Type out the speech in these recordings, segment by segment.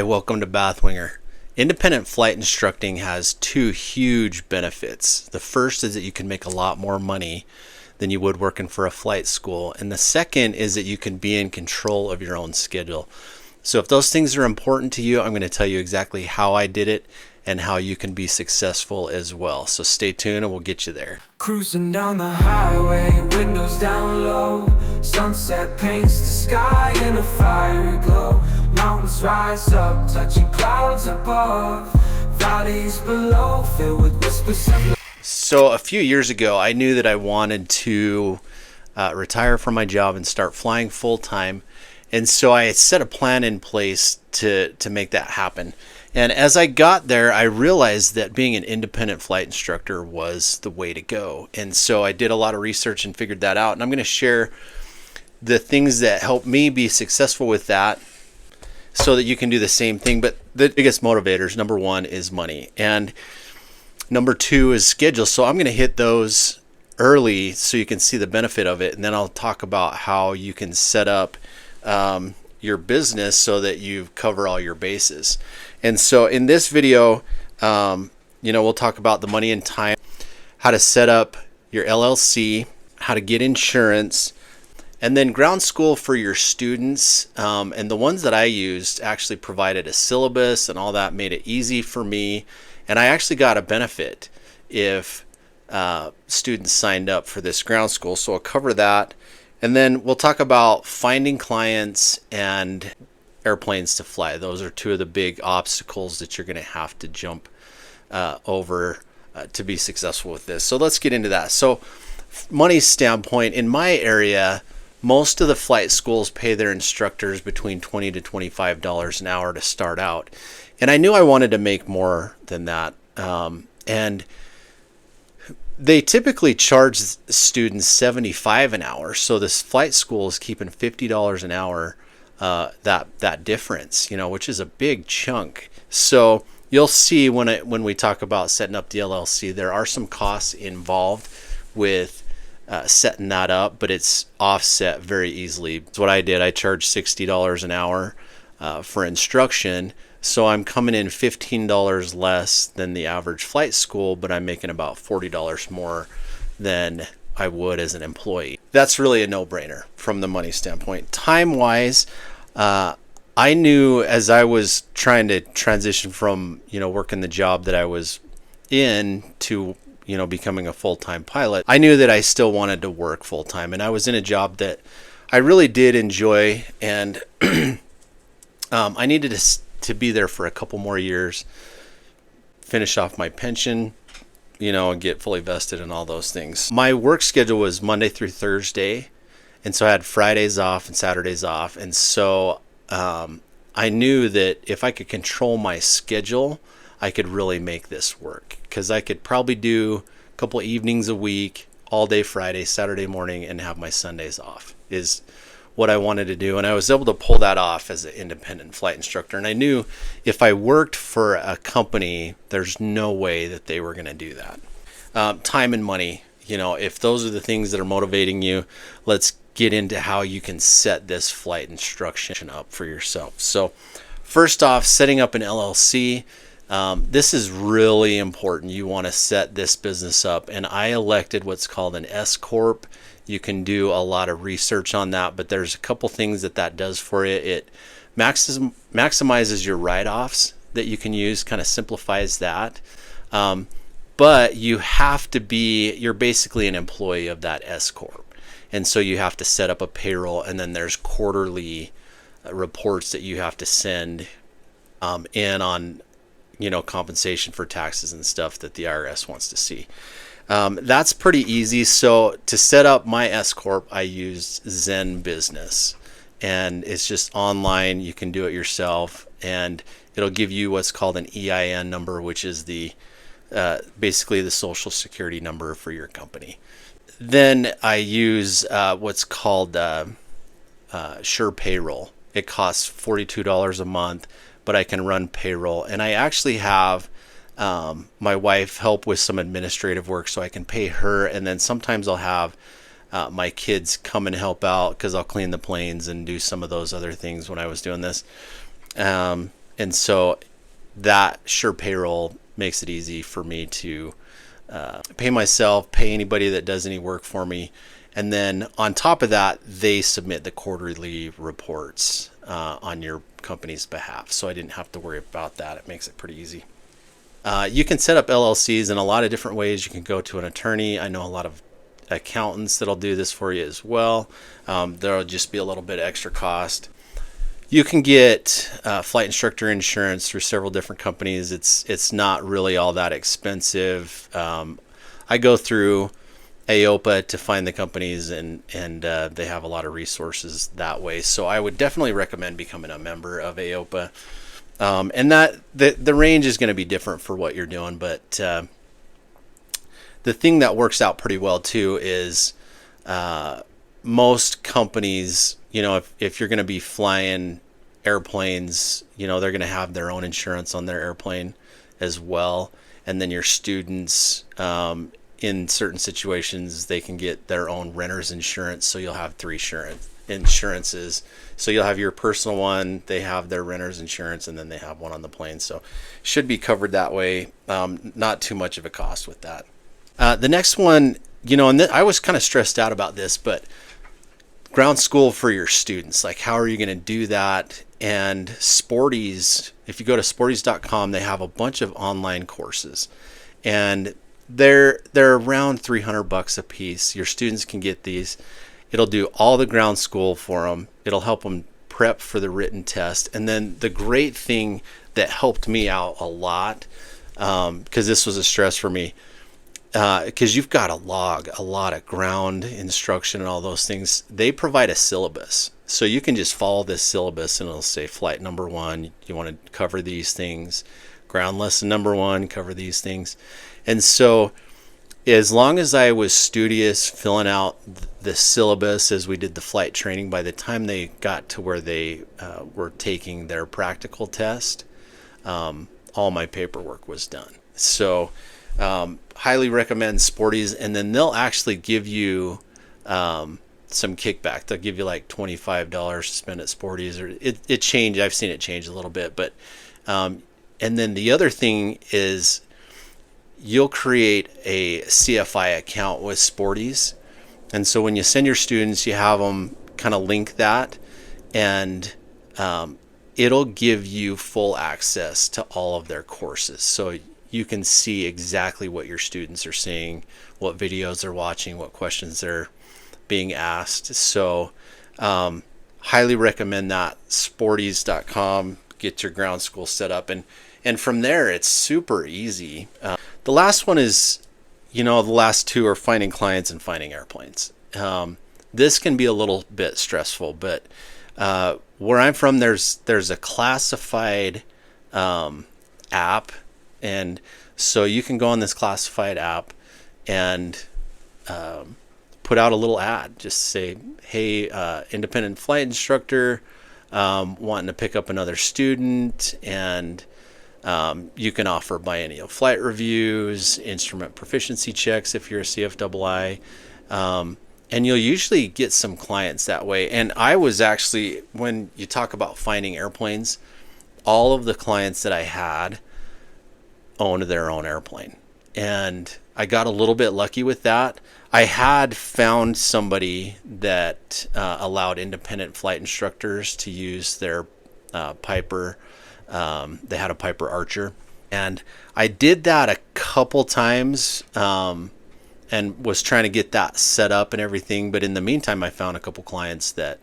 Welcome to Bathwinger. Independent flight instructing has two huge benefits. The first is that you can make a lot more money than you would working for a flight school. And the second is that you can be in control of your own schedule. So if those things are important to you, I'm going to tell you exactly how I did it and how you can be successful as well. So stay tuned and we'll get you there. Cruising down the highway, windows down low. Sunset paints the sky in a fiery glow. Mountains rise up, touching clouds above. Valleys below, filled with whispers of... So a few years ago, I knew that I wanted to retire from my job and start flying full-time. And so I set a plan in place to make that happen. And as I got there, I realized that being an independent flight instructor was the way to go. And so I did a lot of research and figured that out. And I'm going to share the things that helped me be successful with that so that you can do the same thing. But the biggest motivators, number one, is money. And number two is schedule. So I'm going to hit those early so you can see the benefit of it. And then I'll talk about how you can set up your business so that you cover all your bases. And so in this video, we'll talk about the money and time, how to set up your LLC, how to get insurance, and then ground school for your students. And the ones that I used actually provided a syllabus and all that, made it easy for me. And I actually got a benefit if students signed up for this ground school. So I'll cover that. And then we'll talk about finding clients and airplanes to fly. Those are two of the big obstacles that you're going to have to jump over to be successful with this. So let's get into that. So money standpoint, in my area, most of the flight schools pay their instructors between $20 to $25 an hour to start out. And I knew I wanted to make more than that. And they typically charge students $75 an hour. So this flight school is keeping $50 an hour, that difference, which is a big chunk. So you'll see when we talk about setting up the LLC, there are some costs involved with setting that up, but it's offset very easily. That's what I did. I charged $60 an hour for instruction. So I'm coming in $15 less than the average flight school, but I'm making about $40 more than I would as an employee. That's really a no-brainer from the money standpoint. Time-wise, I knew as I was trying to transition from, working the job that I was in to, becoming a full-time pilot, I knew that I still wanted to work full-time. And I was in a job that I really did enjoy, and I needed to be there for a couple more years, finish off my pension, and get fully vested and all those things. My work schedule was Monday through Thursday, and so I had Fridays off and Saturdays off. And so I knew that if I could control my schedule, I could really make this work, because I could probably do a couple evenings a week, all day Friday, Saturday morning, and have my Sundays off is what I wanted to do. And I was able to pull that off as an independent flight instructor. And I knew if I worked for a company, there's no way that they were going to do that. Time and money, if those are the things that are motivating you, let's get into how you can set this flight instruction up for yourself. So first off, setting up an LLC. This is really important. You want to set this business up. And I elected what's called an S Corp. You can do a lot of research on that, but there's a couple things that does for you. It maximizes your write-offs that you can use, kind of simplifies that. But you have to you're basically an employee of that S Corp. And so you have to set up a payroll, and then there's quarterly reports that you have to send in on, compensation for taxes and stuff that the IRS wants to see. That's pretty easy. So to set up my S Corp, I used Zen Business, and it's just online. You can do it yourself, and it'll give you what's called an EIN number, which is basically the social security number for your company. Then I use what's called Sure Payroll. It costs $42 a month, but I can run payroll, and I actually have my wife help with some administrative work, so I can pay her, and then sometimes I'll have my kids come and help out because I'll clean the planes and do some of those other things when I was doing this. And And so that Sure Payroll makes it easy for me to pay myself, pay anybody that does any work for me. And then on top of that, they submit the quarterly reports on your company's behalf. So I didn't have to worry about that. It makes it pretty easy. You can set up LLCs in a lot of different ways. You can go to an attorney. I know a lot of accountants that'll do this for you as well. There'll just be a little bit of extra cost. You can get flight instructor insurance through several different companies. It's not really all that expensive. I go through AOPA to find the companies, and they have a lot of resources that way. So I would definitely recommend becoming a member of AOPA. And that the range is going to be different for what you're doing, but the thing that works out pretty well too is most companies, if you're going to be flying airplanes, they're going to have their own insurance on their airplane as well. And then your students, in certain situations, they can get their own renter's insurance. So you'll have three insurances. So you'll have your personal one, they have their renter's insurance, and then they have one on the plane. So should be covered that way. Not too much of a cost with that. The next one, and I was kind of stressed out about this, but ground school for your students, like how are you going to do that? And Sporties, if you go to sporties.com, they have a bunch of online courses, and they're around $300 a piece. Your students can get these. It'll do all the ground school for them. It'll help them prep for the written test. And then the great thing that helped me out a lot, because this was a stress for me, because you've got to log a lot of ground instruction and all those things. They provide a syllabus. So you can just follow this syllabus and it'll say flight number 1, you want to cover these things. Ground lesson number 1, cover these things. And so as long as I was studious filling out the syllabus as we did the flight training, by the time they got to where they were taking their practical test, all my paperwork was done. So highly recommend Sporties, and then they'll actually give you some kickback. They'll give you like $25 to spend at Sporties, or it changed. I've seen it change a little bit, but and then the other thing is you'll create a CFI account with Sporties, and so when you send your students, you have them kind of link that, and it'll give you full access to all of their courses. So you can see exactly what your students are seeing, what videos they're watching, what questions they're being asked. So highly recommend that. Sporties.com, get your ground school set up, and from there it's super easy. The last one is, the last two are finding clients and finding airplanes. This can be a little bit stressful, but where I'm from, there's a classified app, and so you can go on this classified app and put out a little ad. Just say, hey, independent flight instructor, wanting to pick up another student, and you can offer biennial flight reviews, instrument proficiency checks if you're a CFII, and you'll usually get some clients that way. And I was actually, when you talk about finding airplanes, all of the clients that I had owned their own airplane, and I got a little bit lucky with that. I had found somebody that allowed independent flight instructors to use their Piper. They had a Piper Archer, and I did that a couple times and was trying to get that set up and everything. But in the meantime, I found a couple clients that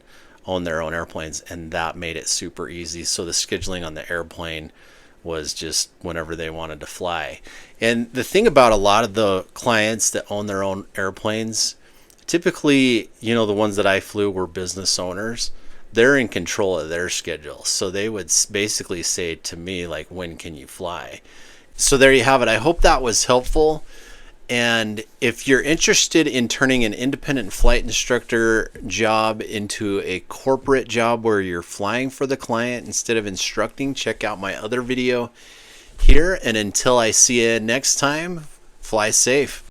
own their own airplanes, and that made it super easy. So the scheduling on the airplane was just whenever they wanted to fly. And the thing about a lot of the clients that own their own airplanes, typically, the ones that I flew were business owners. They're in control of their schedule. So they would basically say to me, like, when can you fly? So there you have it. I hope that was helpful. And if you're interested in turning an independent flight instructor job into a corporate job where you're flying for the client instead of instructing, check out my other video here. And until I see you next time, fly safe.